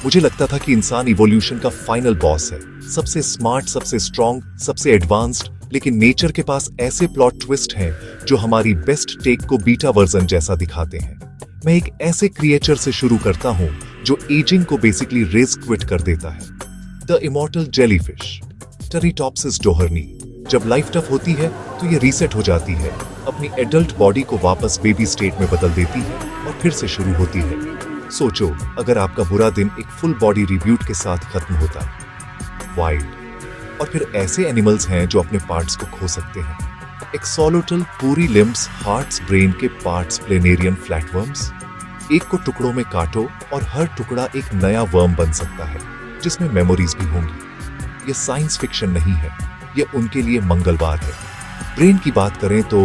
मुझे लगता था कि इंसान इवोल्यूशन का फाइनल बॉस है, सबसे स्मार्ट, सबसे स्ट्रांग, सबसे एडवांस्ड। लेकिन नेचर के पास ऐसे प्लॉट ट्विस्ट हैं जो हमारी बेस्ट टेक को बीटा वर्जन जैसा दिखाते हैं। मैं एक ऐसे क्रिएचर से शुरू करता हूं जो एजिंग को बेसिकली रेज क्विट कर देता है। The immortal jellyfish, Turritopsis dohrnii. जब लाइफ टफ होती है तो ये रीसेट हो जाती है, अपनी एडल्ट बॉडी को वापस बेबी स्टेट में बदल देती है और फिर से शुरू होती है। सोचो अगर आपका बुरा दिन एक फुल बॉडी रिब्यूट के साथ खत्म होता। वाइल्ड। और फिर ऐसे एनिमल्स हैं जो अपने पार्ट्स को खो सकते हैं। एक्सोलोटल, पूरी लिम्ब्स, हार्ट्स, ब्रेन के पार्ट्स, प्लेनेरियन फ्लैटवर्म्स। एक को टुकड़ों में काटो और हर टुकड़ा एक नया वर्म बन सकता है जिसमें मेमोरीज भी होंगी। ये साइंस फिक्शन नहीं है, ये उनके लिए मंगलवार है। ब्रेन की बात करें तो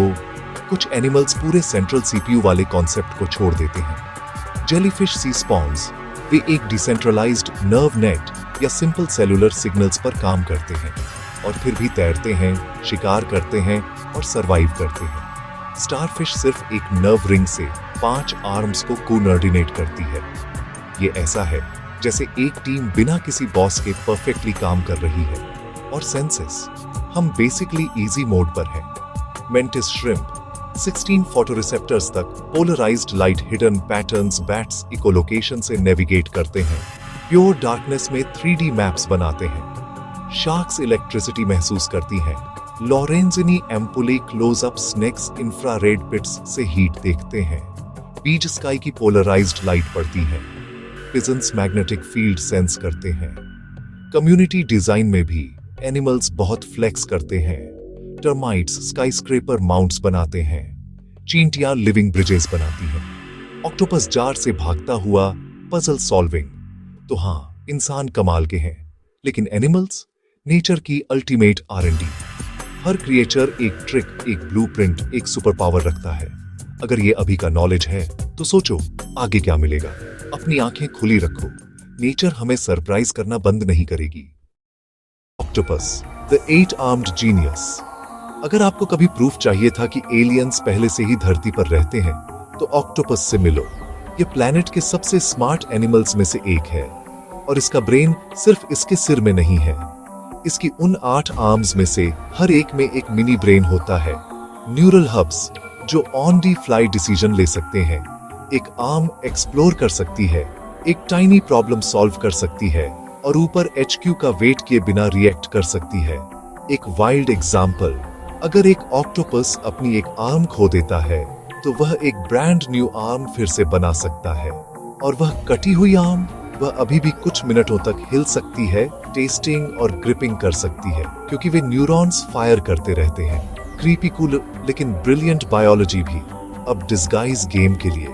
कुछ एनिमल्स पूरे सेंट्रल सीपीयू वाले कॉन्सेप्ट को छोड़ देते हैं। जेलीफिश सी स्पॉन्स, वे एक डिसेंट्रलाइज्ड नर्व नेट या सिंपल सेलुलर सिग्नल्स पर काम करते हैं और फिर भी तैरते हैं, शिकार करते हैं और सरवाइव करते हैं। स्टारफिश सिर्फ एक नर्व रिंग से 5 आर्म्स को कोऑर्डिनेट करती है। ये ऐसा है जैसे एक टीम बिना किसी बॉस के परफेक्टली काम कर रही है। और सेंसेस, हम बेसिकली इजी मोड पर हैं। मेंटिस श्रिम्प, 16 फोटोरिसेप्टर्स तक polarised light hidden patterns bats echolocation से नेविगेट करते हैं। प्योर डार्कनेस में 3D मैप्स बनाते हैं। शार्क्स इलेक्ट्रिसिटी महसूस करती हैं। लॉरेंजिनी एम्पुले क्लोज-अप स्नेक्स इंफ्रारेड पिट्स से हीट देखते हैं। बीच स्काई की पोलराइज्ड लाइट पड़ती है। पिजन्स मैग्नेटिक फील्ड सेंस करते हैं। कम्युनिटी डिजाइन में भी एनिमल्स बहुत फ्लेक्स करते हैं। टर्माइट्स स्काईस्क्रेपर माउंट्स बनाते हैं। चींटियां लिविंग ब्रिजेस बनाती हैं। ऑक्टोपस जार से भागता हुआ पजल सॉल्विंग। तो हाँ, इंसान कमाल के हैं, लेकिन एनिमल्स नेचर की अल्टीमेट R&D। हर क्रिएचर एक ट्रिक, एक ब्लूप्रिंट, एक सुपर पावर रखता है। अगर ये अभी का नॉलेज है तो सोचो आगे क्या मिलेगा। अपनी आंखें खुली रखो, नेचर हमें सरप्राइज करना बंद नहीं करेगी। ऑक्टोपस, द 8-आर्म्ड जीनियस। अगर आपको कभी प्रूफ चाहिए था कि एलियंस पहले से ही धरती पर रहते हैं तो ऑक्टोपस से मिलो। ये प्लैनेट के सबसे स्मार्ट एनिमल्स में से एक है और इसका ब्रेन सिर्फ इसके सिर में नहीं है। इसकी उन 8 आर्म्स में से हर एक में एक मिनी ब्रेन होता है। न्यूरल हब्स जो ऑन दी फ्लाई डिसीजन ले सकते हैं। एक आर्म एक्सप्लोर कर सकती है, एक टाइनी प्रॉब्लम सॉल्व कर सकती है और ऊपर HQ का वेट किए बिना रिएक्ट कर सकती है। एक वाइल्ड एग्जाम्पल, अगर एक ऑक्टोपस अपनी एक आर्म खो देता है तो वह एक ब्रांड न्यू आर्म फिर से बना सकता है। और वह कटी हुई आर्म, वह अभी भी कुछ मिनटों तक हिल सकती है, टेस्टिंग और ग्रिपिंग कर सकती है, क्योंकि वे न्यूरॉन्स फायर करते रहते हैं। क्रीपी कूल लेकिन ब्रिलियंट बायोलॉजी भी। अब डिस्गाइज गेम के लिए,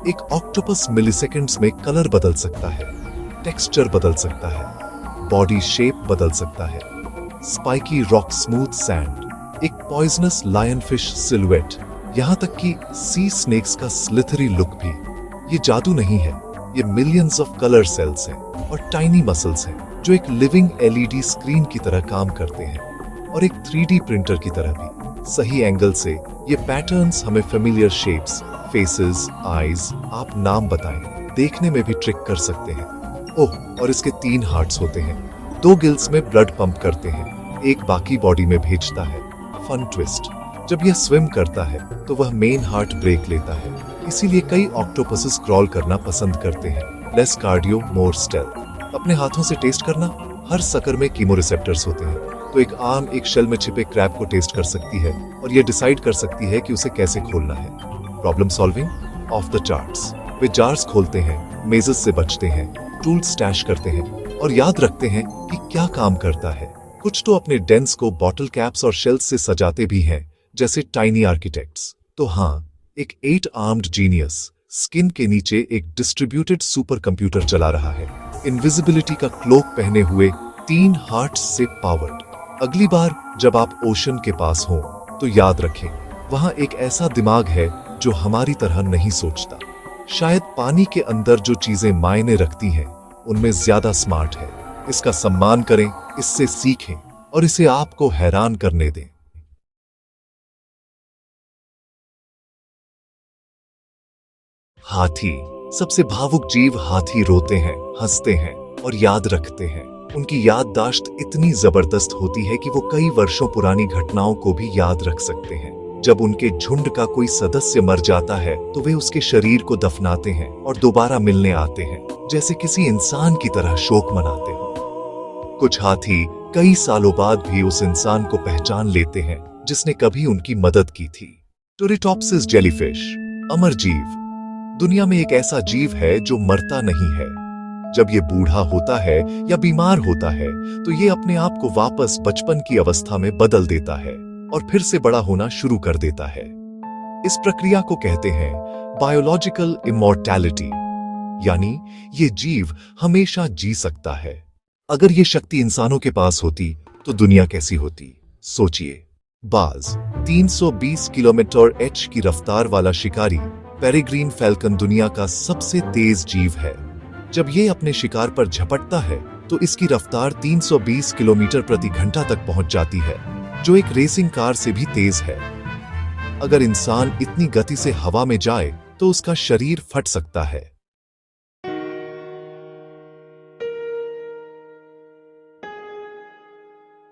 एक ऑक्टोपस मिलीसेकंड्स में कलर बदल सकता है, टेक्सचर बदल सकता है, बॉडी शेप बदल सकता है। स्पाइकी रॉक, स्मूथ सैंड, एक पॉइजनस लायनफिश सिलुएट, यहाँ तक कि सी स्नेक्स का स्लिथरी लुक भी। ये जादू नहीं है, ये मिलियंस ऑफ कलर सेल्स हैं और टाइनी मसल्स हैं जो एक लिविंग LED स्क्रीन की तरह काम करते हैं और एक 3D प्रिंटर की तरह भी। सही एंगल से ये पैटर्न्स हमें फेमिलियर शेप्स, फेसेस, आईज, आप नाम बताएं, देखने में भी ट्रिक कर सकते हैं। ओह, और इसके 3 हार्ट्स होते हैं। 2 गिल्स में ब्लड पंप करते हैं, एक बाकी बॉडी में भेजता है। फन ट्विस्ट, जब यह स्विम करता है तो वह मेन हार्ट ब्रेक लेता है। इसीलिए कई ऑक्टोपसेस क्रॉल करना पसंद करते हैं। लेस कार्डियो, मोर स्टेल्थ। अपने हाथों से टेस्ट करना, हर सकर में कीमोरिसेप्टर्स होते हैं, तो एक आर्म एक शेल में छिपे क्रैब को टेस्ट कर सकती है और यह डिसाइड कर सकती है कि उसे कैसे खोलना है। Problem solving of the charts. Way jars खोलते हैं, मेजेस से बचते हैं, टूल स्टैश करते हैं और याद रखते हैं कि क्या काम करता है। कुछ तो अपने डेंस को बॉटल कैप्स और शेल्स से सजाते भी हैं, जैसे टाइनी आर्किटेक्ट्स। तो हाँ, एक 8-आर्म्ड जीनियस स्किन के नीचे एक डिस्ट्रीब्यूटेड सुपर कंप्यूटर चला रहा है, इनविजिबिलिटी का क्लोक पहने हुए, 3 हार्ट्स से पावर्ड। अगली बार जब आप ओशन के पास हो तो याद रखें, वहां एक ऐसा दिमाग है जो हमारी तरह नहीं सोचता। शायद पानी के अंदर जो चीजें मायने रखती हैं उनमें ज्यादा स्मार्ट है। इसका सम्मान करें, इससे सीखें और इसे आपको हैरान करने दें। हाथी, सबसे भावुक जीव हाथी रोते हैं, हंसते हैं और याद रखते हैं। उनकी याददाश्त इतनी जबरदस्त होती है कि वो कई वर्षों पुरानी घटनाओं को भी याद रख सकते हैं। जब उनके झुंड का कोई सदस्य मर जाता है तो वे उसके शरीर को दफनाते हैं और दोबारा मिलने आते हैं, जैसे किसी इंसान की तरह शोक मनाते हो। कुछ हाथी कई सालों बाद भी उस इंसान को पहचान लेते हैं जिसने कभी उनकी मदद की थी। टोरेटॉप्सिस जेलीफिश, अमर जीव। दुनिया में एक ऐसा जीव है जो मरता नहीं है। जब ये बूढ़ा होता है या बीमार होता है तो ये अपने आप को वापस बचपन की अवस्था में बदल देता है और फिर से बड़ा होना शुरू कर देता है। इस प्रक्रिया को कहते हैं बायोलॉजिकल इमॉर्टैलिटी, यानी ये जीव हमेशा जी सकता है। अगर ये शक्ति इंसानों के पास होती तो दुनिया कैसी होती? सोचिए, बाज 320 किलोमीटर/h की रफ्तार वाला शिकारी पेरेग्रीन फैल्कन दुनिया का सबसे तेज जीव है। जब ये अपने शिकार पर झपटता है तो इसकी रफ्तार 320 किलोमीटर प्रति घंटा तक पहुंच जाती है, जो एक रेसिंग कार से भी तेज है। अगर इंसान इतनी गति से हवा में जाए तो उसका शरीर फट सकता है।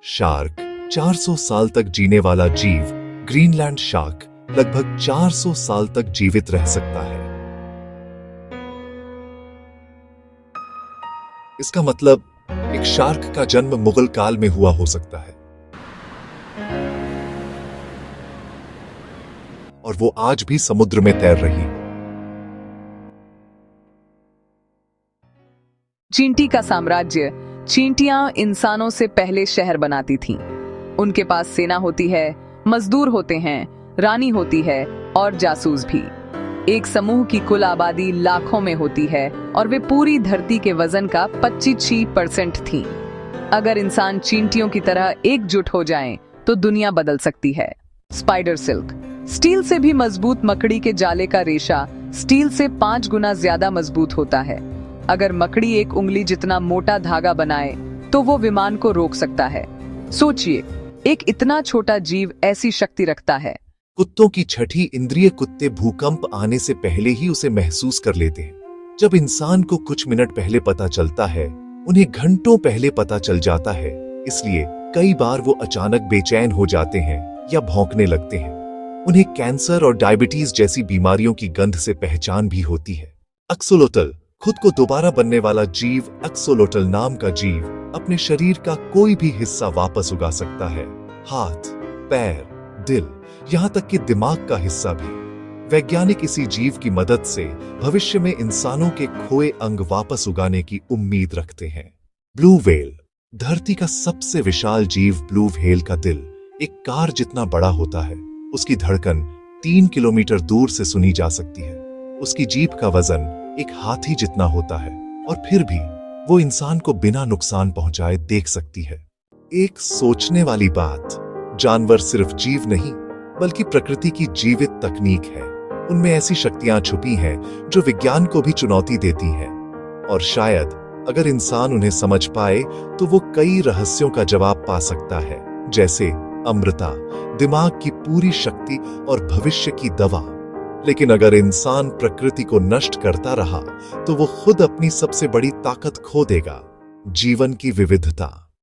शार्क, 400 साल तक जीने वाला जीव, ग्रीनलैंड शार्क लगभग 400 साल तक जीवित रह सकता है। इसका मतलब एक शार्क का जन्म मुगल काल में हुआ हो सकता है और वो आज भी समुद्र में तैर रही है। चींटी का साम्राज्य। चींटियां इंसानों से पहले शहर बनाती थीं। उनके पास सेना होती है, मजदूर होते हैं, रानी होती है और जासूस भी। एक समूह की कुल आबादी लाखों में होती है और वे पूरी धरती के वजन का 25% थी। अगर इंसान चींटियों की तरह एकजुट हो जाएं, तो दुनिया बदल सकती है। स्पाइडर सिल्क, स्टील से भी मजबूत मकड़ी के जाले का रेशा स्टील से 5 गुना ज्यादा मजबूत होता है। अगर मकड़ी एक उंगली जितना मोटा धागा बनाए तो वो विमान को रोक सकता है। सोचिए, एक इतना छोटा जीव ऐसी शक्ति रखता है। कुत्तों की छठी इंद्रिय, कुत्ते भूकंप आने से पहले ही उसे महसूस कर लेते हैं। जब इंसान को कुछ मिनट पहले पता चलता है, उन्हें घंटों पहले पता चल जाता है। इसलिए कई बार वो अचानक बेचैन हो जाते हैं या भौंकने लगते हैं। उन्हें कैंसर और डायबिटीज जैसी बीमारियों की गंध से पहचान भी होती है। अक्सोलोटल, खुद को दोबारा बनने वाला जीव। अक्सोलोटल नाम का जीव अपने शरीर का कोई भी हिस्सा वापस उगा सकता है। हाथ, पैर, दिल, यहाँ तक कि दिमाग का हिस्सा भी। वैज्ञानिक इसी जीव की मदद से भविष्य में इंसानों के खोए अंग वापस उगाने की उम्मीद रखते हैं। ब्लू व्हेल, धरती का सबसे विशाल जीव। ब्लू व्हेल का दिल एक कार जितना बड़ा होता है। उसकी धड़कन 3 किलोमीटर दूर से सुनी जा सकती है। उसकी जीभ का वजन एक हाथी जितना होता है और फिर भी वो इंसान को बिना नुकसान पहुंचाए देख सकती है। एक सोचने वाली बात, जानवर सिर्फ जीव नहीं बल्कि प्रकृति की जीवित तकनीक है। उनमें ऐसी शक्तियां छुपी हैं जो विज्ञान को भी चुनौती देती हैं, और शायद अगर इंसान उन्हें समझ पाए तो वो कई रहस्यों का जवाब पा सकता है, जैसे अमृता, दिमाग की पूरी शक्ति और भविष्य की दवा। लेकिन अगर इंसान प्रकृति को नष्ट करता रहा तो वो खुद अपनी सबसे बड़ी ताकत खो देगा, जीवन की विविधता।